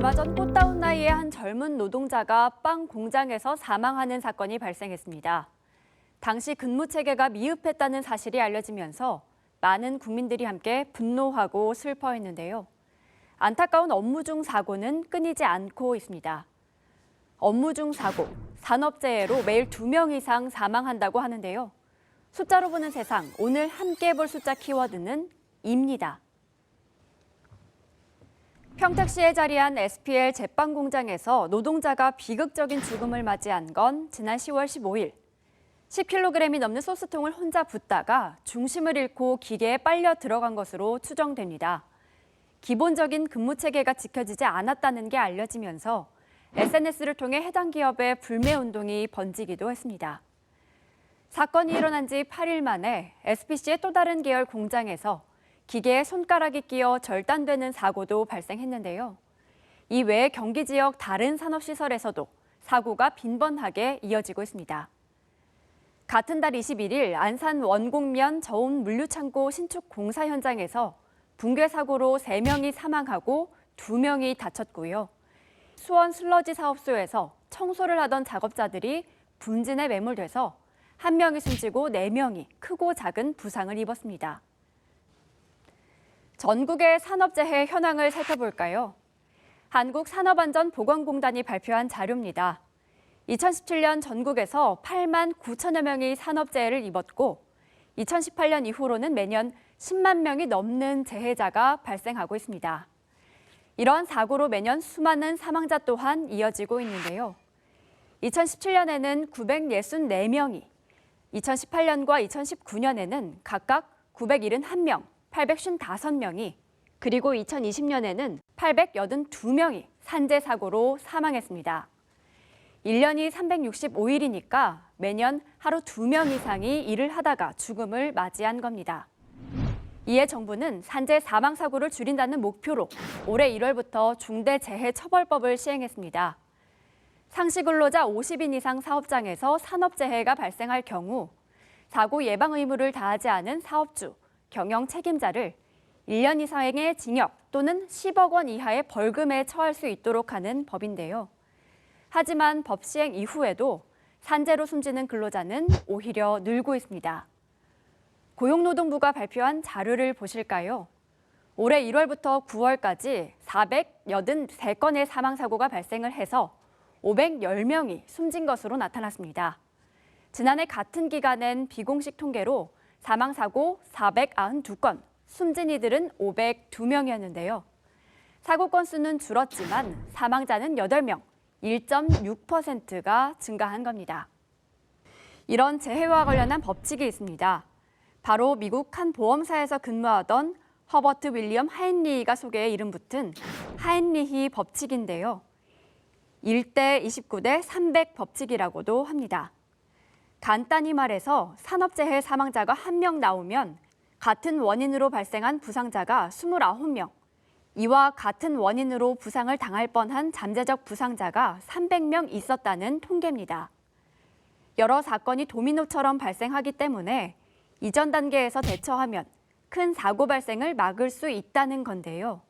얼마 전 꽃다운 나이에 한 젊은 노동자가 빵 공장에서 사망하는 사건이 발생했습니다. 당시 근무 체계가 미흡했다는 사실이 알려지면서 많은 국민들이 함께 분노하고 슬퍼했는데요. 안타까운 업무 중 사고는 끊이지 않고 있습니다. 업무 중 사고, 산업재해로 매일 2명 이상 사망한다고 하는데요. 숫자로 보는 세상, 오늘 함께 볼 숫자 키워드는 입니다. 평택시에 자리한 SPL 제빵 공장에서 노동자가 비극적인 죽음을 맞이한 건 지난 10월 15일. 10kg이 넘는 소스통을 혼자 붓다가 중심을 잃고 기계에 빨려 들어간 것으로 추정됩니다. 기본적인 근무 체계가 지켜지지 않았다는 게 알려지면서 SNS를 통해 해당 기업의 불매 운동이 번지기도 했습니다. 사건이 일어난 지 8일 만에 SPC의 또 다른 계열 공장에서 기계에 손가락이 끼어 절단되는 사고도 발생했는데요. 이 외에 경기 지역 다른 산업시설에서도 사고가 빈번하게 이어지고 있습니다. 같은 달 21일 안산 원곡면 저온 물류창고 신축 공사 현장에서 붕괴 사고로 3명이 사망하고 2명이 다쳤고요. 수원 슬러지 사업소에서 청소를 하던 작업자들이 분진에 매몰돼서 1명이 숨지고 4명이 크고 작은 부상을 입었습니다. 전국의 산업재해 현황을 살펴볼까요? 한국산업안전보건공단이 발표한 자료입니다. 2017년 전국에서 8만 9천여 명이 산업재해를 입었고 2018년 이후로는 매년 10만 명이 넘는 재해자가 발생하고 있습니다. 이러한 사고로 매년 수많은 사망자 또한 이어지고 있는데요. 2017년에는 964명이, 2018년과 2019년에는 각각 971명, 855명이, 그리고 2020년에는 882명이 산재 사고로 사망했습니다. 1년이 365일이니까 매년 하루 2명 이상이 일을 하다가 죽음을 맞이한 겁니다. 이에 정부는 산재 사망 사고를 줄인다는 목표로 올해 1월부터 중대재해처벌법을 시행했습니다. 상시 근로자 50인 이상 사업장에서 산업재해가 발생할 경우 사고 예방 의무를 다하지 않은 사업주, 경영 책임자를 1년 이상의 징역 또는 10억 원 이하의 벌금에 처할 수 있도록 하는 법인데요. 하지만 법 시행 이후에도 산재로 숨지는 근로자는 오히려 늘고 있습니다. 고용노동부가 발표한 자료를 보실까요? 올해 1월부터 9월까지 483건의 사망사고가 발생을 해서 510명이 숨진 것으로 나타났습니다. 지난해 같은 기간엔 비공식 통계로 사망사고 492건, 숨진 이들은 502명이었는데요. 사고 건수는 줄었지만 사망자는 8명, 1.6%가 증가한 겁니다. 이런 재해와 관련한 법칙이 있습니다. 바로 미국 한 보험사에서 근무하던 허버트 윌리엄 하인리히가 소개에 이름 붙은 하인리히 법칙인데요. 1대 29대 300 법칙이라고도 합니다. 간단히 말해서 산업재해 사망자가 1명 나오면 같은 원인으로 발생한 부상자가 29명, 이와 같은 원인으로 부상을 당할 뻔한 잠재적 부상자가 300명 있었다는 통계입니다. 여러 사건이 도미노처럼 발생하기 때문에 이전 단계에서 대처하면 큰 사고 발생을 막을 수 있다는 건데요.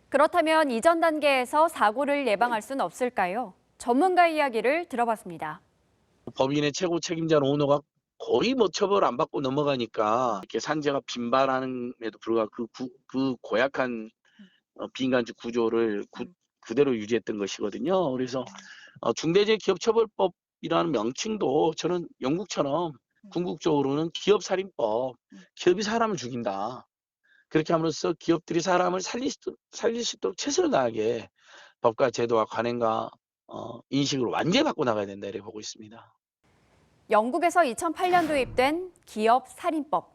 그렇다면 이전 단계에서 사고를 예방할 수는 없을까요? 전문가 이야기를 들어봤습니다. 법인의 최고 책임자는 오너가 거의 처벌 안 받고 넘어가니까 이렇게 산재가 빈발함에도 불구하고 그 고약한 비인간적 구조를 그대로 유지했던 것이거든요. 그래서 중대재해기업처벌법이라는 명칭도 저는 영국처럼 궁극적으로는 기업살인법, 기업이 사람을 죽인다. 그렇게 함으로써 기업들이 사람을 살릴 수 있도록 최선을 다하게 법과 제도와 관행과 인식을 완전히 바꿔 나가야 된다 이렇게 보고 있습니다. 영국에서 2008년 도입된 기업살인법.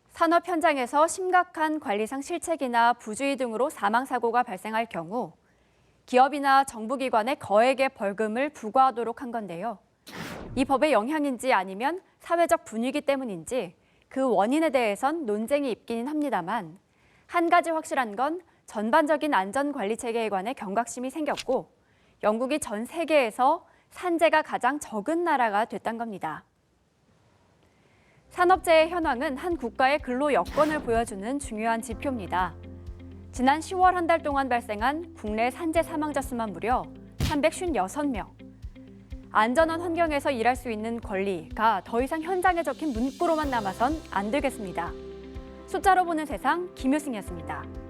산업 현장에서 심각한 관리상 실책이나 부주의 등으로 사망사고가 발생할 경우 기업이나 정부기관에 거액의 벌금을 부과하도록 한 건데요. 이 법의 영향인지 아니면 사회적 분위기 때문인지 그 원인에 대해선 논쟁이 있기는 합니다만 한 가지 확실한 건 전반적인 안전관리 체계에 관해 경각심이 생겼고 영국이 전 세계에서 산재가 가장 적은 나라가 됐단 겁니다. 산업재해 현황은 한 국가의 근로 여건을 보여주는 중요한 지표입니다. 지난 10월 한 달 동안 발생한 국내 산재 사망자 수만 무려 356명. 안전한 환경에서 일할 수 있는 권리가 더 이상 현장에 적힌 문구로만 남아선 안 되겠습니다. 숫자로 보는 세상 김효승이었습니다.